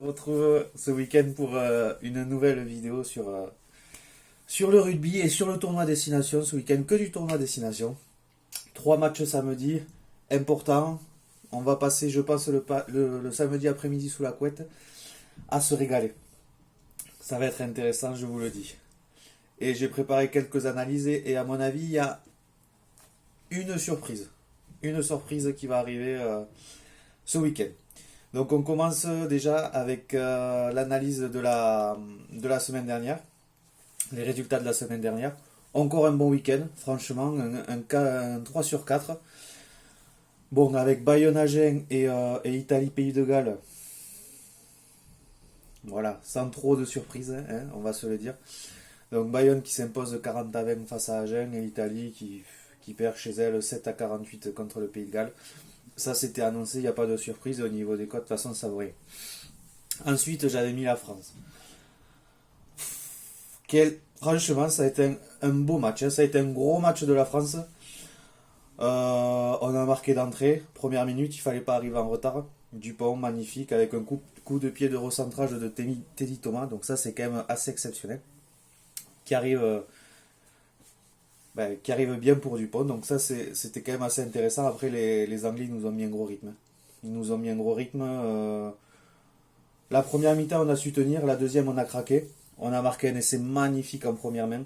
On se retrouve ce week-end pour une nouvelle vidéo sur le rugby et sur le tournoi destination. Ce week-end, que du tournoi destination. 3 matchs samedi, importants. On va passer, je pense, le samedi après-midi sous la couette à se régaler. Ça va être intéressant, je vous le dis. Et j'ai préparé quelques analyses et à mon avis, il y a une surprise. Une surprise qui va arriver ce week-end. Donc on commence déjà avec l'analyse de la semaine dernière, les résultats de la semaine dernière. Encore un bon week-end, franchement, un 3 sur 4. Bon, avec Bayonne-Agen et Italie-Pays de Galles, voilà, sans trop de surprises, hein, on va se le dire. Donc Bayonne qui s'impose 40-20 face à Agen et l'Italie qui perd chez elle 7-48 contre le Pays de Galles. Ça c'était annoncé, il n'y a pas de surprise au niveau des cotes, de toute façon ça vaut rien. Ensuite j'avais mis la France. Franchement ça a été un beau match, hein. Ça a été un gros match de la France. On a marqué d'entrée, première minute, il fallait pas arriver en retard. Dupont, magnifique, avec un coup de pied de recentrage de Teddy Thomas, donc ça c'est quand même assez exceptionnel. Qui arrive, qui arrive bien pour Dupont, donc ça c'était quand même assez intéressant. Après les Anglais ils nous ont mis un gros rythme. Ils nous ont mis un gros rythme. La première mi-temps on a su tenir, la deuxième on a craqué. On a marqué un essai magnifique en première main.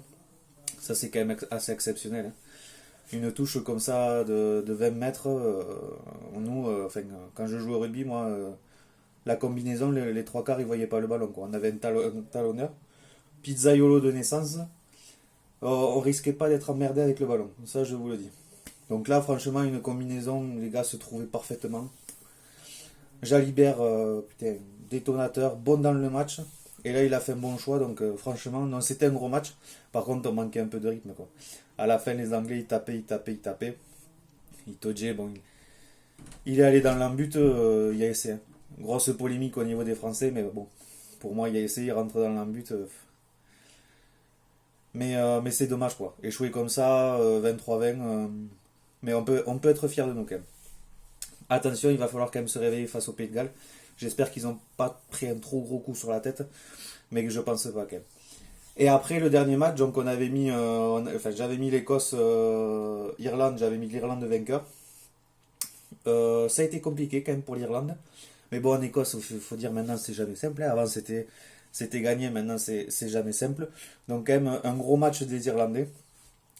Ça c'est quand même assez exceptionnel, hein. Une touche comme ça de 20 mètres, nous, enfin, quand je joue au rugby, moi, la combinaison, les trois quarts, ils voyaient pas le ballon, quoi. On avait un talonneur, pizzaiolo de naissance, on risquait pas d'être emmerdé avec le ballon, ça je vous le dis. Donc là, franchement, une combinaison, les gars se trouvaient parfaitement. Jalibert, putain, détonateur, bon dans le match. Et là, il a fait un bon choix, donc franchement, non, c'était un gros match. Par contre, on manquait un peu de rythme, quoi. À la fin, les Anglais, ils tapaient, ils tapaient, ils tapaient. Itoje, bon, il est allé dans l'embut, il a essayé. Grosse polémique au niveau des Français, mais bon, pour moi, il a essayé, il rentre dans l'embut. Mais c'est dommage, quoi. Échouer comme ça, 23-20, mais on peut être fier de nous, quand même. Attention, il va falloir quand même se réveiller face au Pays de Galles. J'espère qu'ils n'ont pas pris un trop gros coup sur la tête, mais que je pense pas, quand même. Et après le dernier match, donc on avait mis, enfin j'avais mis l'Écosse, Irlande, j'avais mis l'Irlande vainqueur. Ça a été compliqué quand même pour l'Irlande, mais bon en Écosse, faut dire maintenant c'est jamais simple, hein. Avant c'était gagné, maintenant c'est jamais simple. Donc quand même un gros match des Irlandais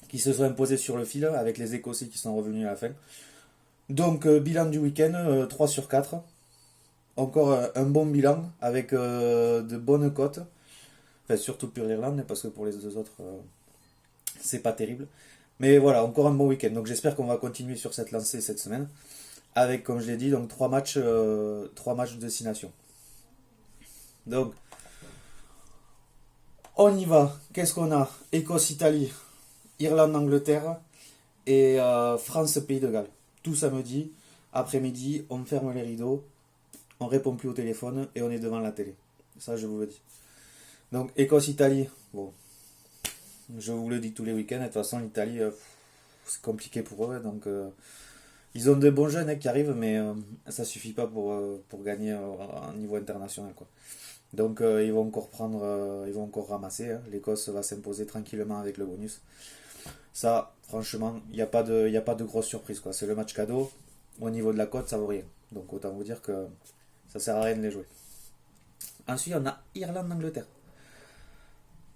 qui se sont imposés sur le fil avec les Écossais qui sont revenus à la fin. Donc bilan du week-end, 3 sur 4. Encore un bon bilan avec de bonnes cotes. Enfin, surtout pour l'Irlande, parce que pour les deux autres, c'est pas terrible. Mais voilà, encore un bon week-end. Donc j'espère qu'on va continuer sur cette lancée cette semaine. Avec, comme je l'ai dit, donc 3 matchs de destination. Donc, on y va. Qu'est-ce qu'on a? Écosse-Italie, Irlande-Angleterre et France-Pays de Galles. Tout samedi, après-midi, on ferme les rideaux, on répond plus au téléphone et on est devant la télé. Ça, je vous le dis. Donc, Écosse-Italie, bon, je vous le dis tous les week-ends. De toute façon, l'Italie, c'est compliqué pour eux. Donc, ils ont de bons jeunes, hein, qui arrivent, mais ça suffit pas pour gagner au niveau international, quoi. Donc, ils vont encore ramasser, hein. L'Écosse va s'imposer tranquillement avec le bonus. Ça, franchement, il y a pas de grosse surprise, quoi. C'est le match cadeau. Au niveau de la cote, ça vaut rien. Donc, autant vous dire que ça sert à rien de les jouer. Ensuite, on a Irlande-Angleterre.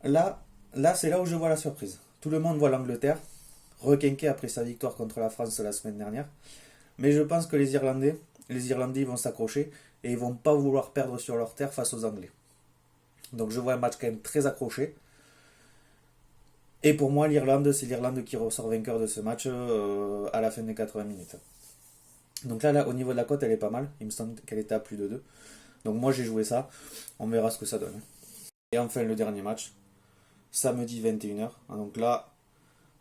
Là, là, c'est là où je vois la surprise. Tout le monde voit l'Angleterre, requinqué après sa victoire contre la France la semaine dernière. Mais je pense que les Irlandais ils vont s'accrocher et ils vont pas vouloir perdre sur leur terre face aux Anglais. Donc je vois un match quand même très accroché. Et pour moi, l'Irlande, c'est l'Irlande qui ressort vainqueur de ce match à la fin des 80 minutes. Donc là, au niveau de la cote, elle est pas mal. Il me semble qu'elle était à plus de 2. Donc moi, j'ai joué ça. On verra ce que ça donne. Et enfin, le dernier match, samedi 21h. Donc là,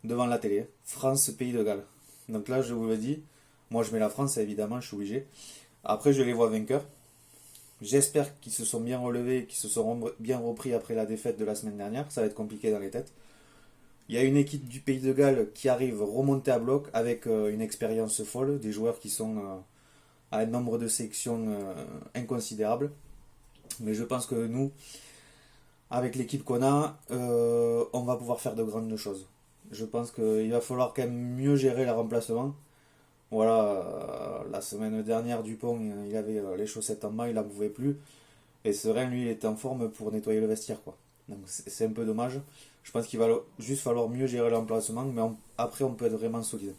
devant la télé, France-Pays de Galles. Donc là, je vous le dis, moi je mets la France, évidemment, je suis obligé. Après, je les vois vainqueurs. J'espère qu'ils se sont bien relevés, qu'ils se sont bien repris après la défaite de la semaine dernière. Ça va être compliqué dans les têtes. Il y a une équipe du Pays de Galles qui arrive remontée à bloc avec une expérience folle, des joueurs qui sont à un nombre de sélections inconsidérable. Mais je pense que nous, avec l'équipe qu'on a, on va pouvoir faire de grandes choses. Je pense qu'il va falloir quand même mieux gérer les remplacements. Voilà, la semaine dernière, Dupont, il avait les chaussettes en main, il n'en pouvait plus. Et Serein, lui, il était en forme pour nettoyer le vestiaire, quoi. Donc c'est un peu dommage. Je pense qu'il va juste falloir mieux gérer l'emplacement, mais après, on peut être vraiment solide.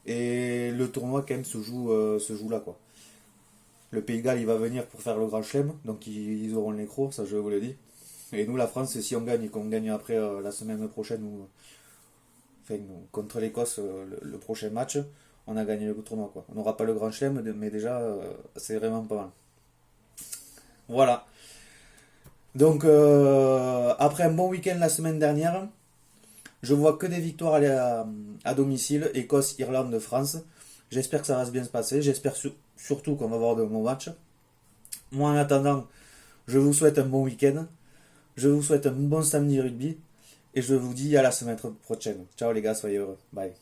Et le tournoi, quand même, se joue là, quoi. Le Pays de Galles, il va venir pour faire le Grand Chelem, donc ils auront le nécro, ça je vous le dis. Et nous, la France, si on gagne et qu'on gagne après la semaine prochaine, ou enfin, contre l'Écosse, le prochain match, on a gagné le tournoi, quoi. On n'aura pas le Grand Chelem, mais déjà, c'est vraiment pas mal. Voilà. Donc, après un bon week-end la semaine dernière, je vois que des victoires aller à domicile, Écosse, Irlande, France. J'espère que ça va bien se passer. J'espère surtout qu'on va avoir de bons matchs. Moi, en attendant, je vous souhaite un bon week-end. Je vous souhaite un bon samedi rugby. Et je vous dis à la semaine prochaine. Ciao les gars, soyez heureux. Bye.